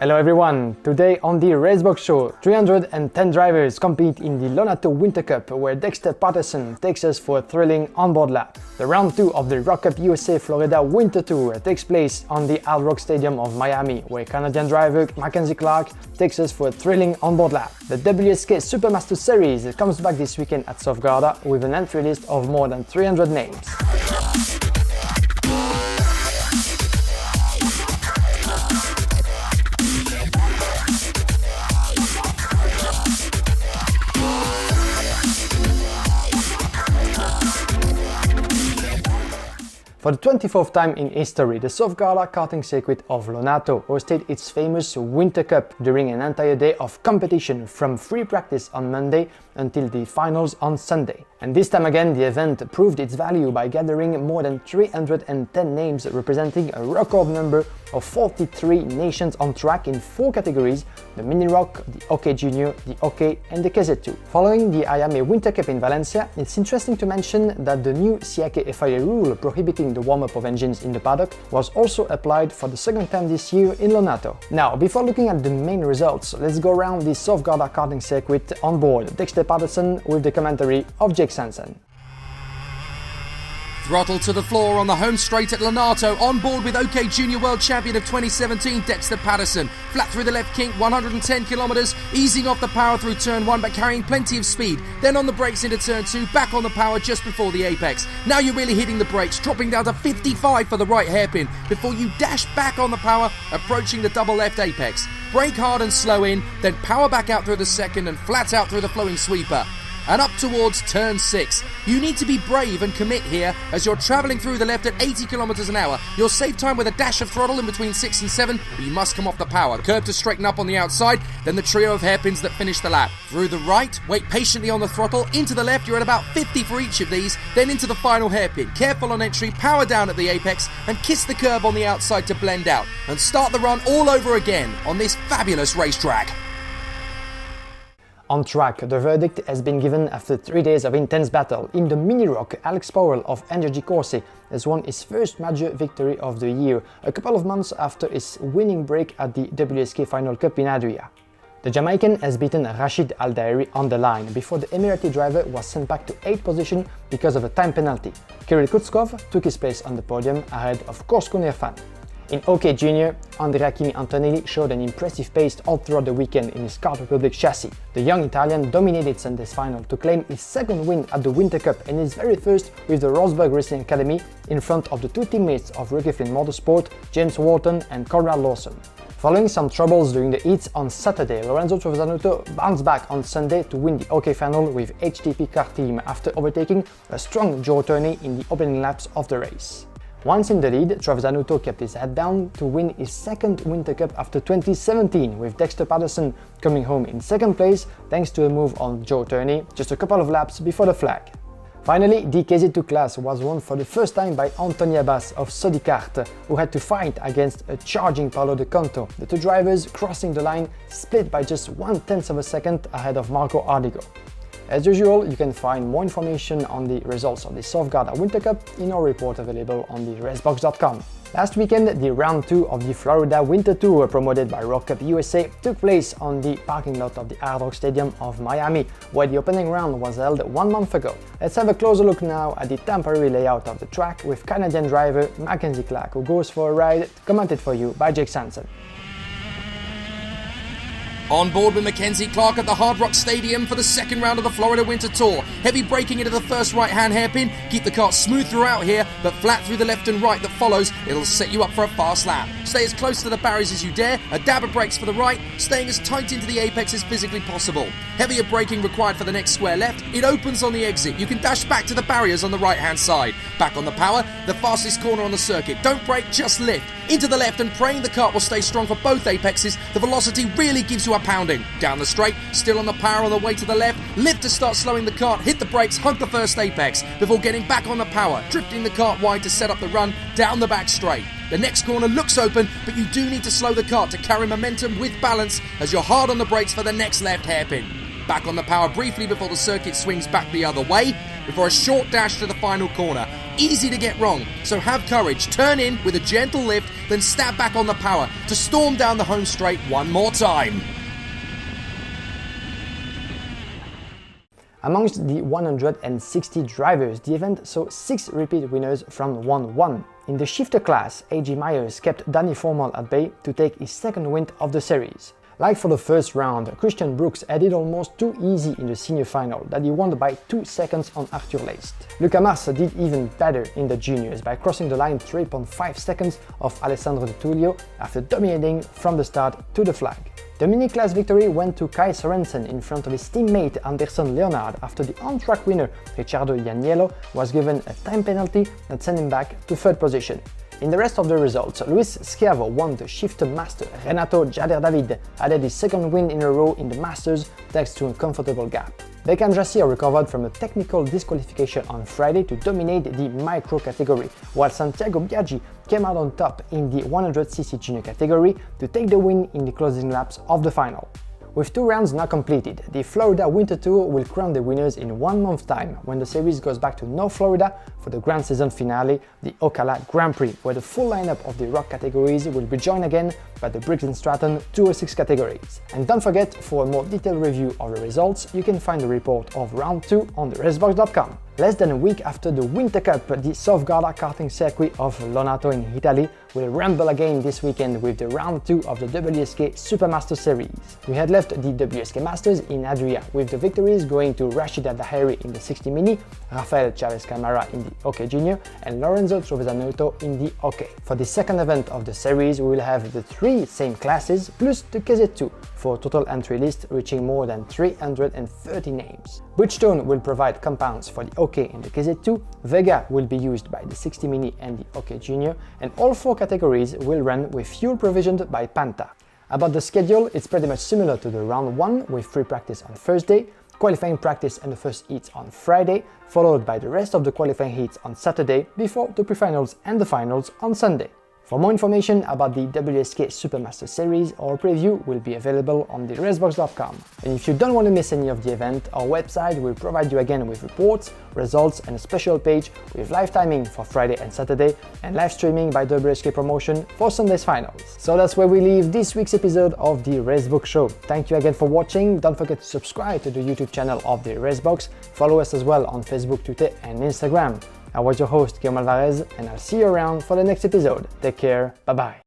Hello everyone! Today on the Racebox Show, 310 drivers compete in the Lonato Winter Cup, where Dexter Patterson takes us for a thrilling onboard lap. The round 2 of the Rock Cup USA Florida Winter Tour takes place on the Hard Rock Stadium of Miami, where Canadian driver Mackenzie Clark takes us for a thrilling onboard lap. The WSK Supermaster Series comes back this weekend at South Garda with an entry list of more than 300 names. For the 24th time in history, the South Garda karting circuit of Lonato hosted its famous Winter Cup during an entire day of competition from free practice on Monday until the finals on Sunday. And this time again, the event proved its value by gathering more than 310 names representing a record number of 43 nations on track in 4 categories: the Mini Rock, the OK Junior, the OK and the KZ2. Following the IAME Winter Cup in Valencia, it's interesting to mention that the new CIK FIA rule prohibiting the warm-up of engines in the paddock was also applied for the second time this year in Lonato. Now, before looking at the main results, let's go around the South Garda karting circuit on board Dexter Patterson with the commentary of Jake Sanson. Throttle to the floor on the home straight at Lonato, on board with OK Junior World Champion of 2017 Dexter Patterson. Flat through the left kink, 110 kilometres, easing off the power through turn 1 but carrying plenty of speed. Then on the brakes into turn 2, back on the power just before the apex. Now you're really hitting the brakes, dropping down to 55 for the right hairpin before you dash back on the power, approaching the double left apex. Brake hard and slow in, then power back out through the second and flat out through the flowing sweeper. And up towards turn 6. You need to be brave and commit here as you're travelling through the left at 80 kilometres an hour. You'll save time with a dash of throttle in between 6 and 7, but you must come off the power. Curb to straighten up on the outside, then the trio of hairpins that finish the lap. Through the right, wait patiently on the throttle, into the left, you're at about 50 for each of these, then into the final hairpin. Careful on entry, power down at the apex, and kiss the curb on the outside to blend out. And start the run all over again on this fabulous racetrack. On track, the verdict has been given after 3 days of intense battle. In the Mini Rock, Alex Powell of Energy Corse has won his first major victory of the year, a couple of months after his winning break at the WSK Final Cup in Adria. The Jamaican has beaten Rashid Al Dairi on the line before the Emirati driver was sent back to 8th position because of a time penalty. Kirill Kutskov took his place on the podium ahead of Korskun Irfan. In OK Junior, Andrea Kimi Antonelli showed an impressive pace all throughout the weekend in his Kart Republic chassis. The young Italian dominated Sunday's final to claim his second win at the Winter Cup and his very first with the Rosberg Racing Academy in front of the 2 teammates of Ricky Flynn Motorsport, James Walton and Conrad Lawson. Following some troubles during the heats on Saturday, Lorenzo Trovisanotto bounced back on Sunday to win the OK final with HTP car team after overtaking a strong Joe Turney in the opening laps of the race. Once in the lead, Trovisanotto kept his head down to win his second Winter Cup after 2017, with Dexter Patterson coming home in second place thanks to a move on Joe Turney just a couple of laps before the flag. Finally, the KZ2 class was won for the first time by Anthony Abbas of Sodicart, who had to fight against a charging Paolo De Conto. The 2 drivers crossing the line split by just 1/10 of a second ahead of Marco Ardigo. As usual, you can find more information on the results of the South Garda Winter Cup in our report available on the racebox.com. Last weekend, the round 2 of the Florida Winter Tour, promoted by Rock Cup USA, took place on the parking lot of the Hard Rock Stadium of Miami, where the opening round was held 1 month ago. Let's have a closer look now at the temporary layout of the track with Canadian driver Mackenzie Clark, who goes for a ride, commented for you by Jake Sanson. On board with Mackenzie Clark at the Hard Rock Stadium for the second round of the Florida Winter Tour. Heavy braking into the first right-hand hairpin. Keep the kart smooth throughout here, but flat through the left and right that follows. It'll set you up for a fast lap. Stay as close to the barriers as you dare. A dab of brakes for the right, staying as tight into the apex as physically possible. Heavier braking required for the next square left. It opens on the exit. You can dash back to the barriers on the right-hand side. Back on the power, the fastest corner on the circuit. Don't brake, just lift. Into the left and praying the kart will stay strong for both apexes. The velocity really gives you a pounding. Down the straight, still on the power on the way to the left. Lift to start slowing the kart, hit the brakes, hug the first apex before getting back on the power, drifting the kart wide to set up the run down the back straight. The next corner looks open, but you do need to slow the kart to carry momentum with balance as you're hard on the brakes for the next left hairpin. Back on the power briefly before the circuit swings back the other way, before a short dash to the final corner. easy to get wrong. So have courage, turn in with a gentle lift, then stab back on the power to storm down the home straight one more time. Amongst the 160 drivers, the event saw 6 repeat winners from 1-1. In the shifter class, A.J. Myers kept Danny Formal at bay to take his second win of the series. Like for the first round, Christian Brooks had it almost too easy in the senior final that he won by 2 seconds on Arthur Leist. Luca Mars did even better in the juniors by crossing the line 3.5 seconds of Alessandro De Tullio after dominating from the start to the flag. The mini-class victory went to Kai Sorensen in front of his teammate Anderson Leonard after the on-track winner Ricciardo Ianiello was given a time penalty that sent him back to third position. In the rest of the results, Luis Schiavo won the shifter master, Renato Jader David added his second win in a row in the Masters thanks to a comfortable gap. Beckham Jassir recovered from a technical disqualification on Friday to dominate the micro category, while Santiago Biaggi came out on top in the 100cc junior category to take the win in the closing laps of the final. With 2 rounds now completed, the Florida Winter Tour will crown the winners in 1 month's time when the series goes back to North Florida for the grand season finale, the Ocala Grand Prix, where the full lineup of the rock categories will be joined again by the Briggs & Stratton 206 categories. And don't forget, for a more detailed review of the results, you can find the report of round 2 on theracebox.com. Less than a week after the Winter Cup, the Soft Garda karting circuit of Lonato in Italy will rumble again this weekend with the round 2 of the WSK Supermaster Series. We had left the WSK Masters in Adria, with the victories going to Rashid Al-Daheri in the 60 Mini, Rafael Chavez Camara in the OK Junior, and Lorenzo Trovesanotto in the OK. For the second event of the series, we will have the 3 same classes plus the KZ2 for a total entry list reaching more than 330 names. Bridgestone will provide compounds for the OK and the KZ2, Vega will be used by the 60 Mini and the OK Junior, and all 4 categories will run with fuel provisioned by Panta. About the schedule, it's pretty much similar to the round 1 with free practice on Thursday, qualifying practice and the first heats on Friday, followed by the rest of the qualifying heats on Saturday before the pre-finals and the finals on Sunday. For more information about the WSK Supermaster Series, our preview will be available on theracebox.com. And if you don't want to miss any of the event, our website will provide you again with reports, results and a special page with live timing for Friday and Saturday and live streaming by WSK Promotion for Sunday's finals. So that's where we leave this week's episode of the Racebox Show. Thank you again for watching. Don't forget to subscribe to the YouTube channel of the Racebox. Follow us as well on Facebook, Twitter and Instagram. I was your host, Guillaume Alvarez, and I'll see you around for the next episode. Take care, bye bye.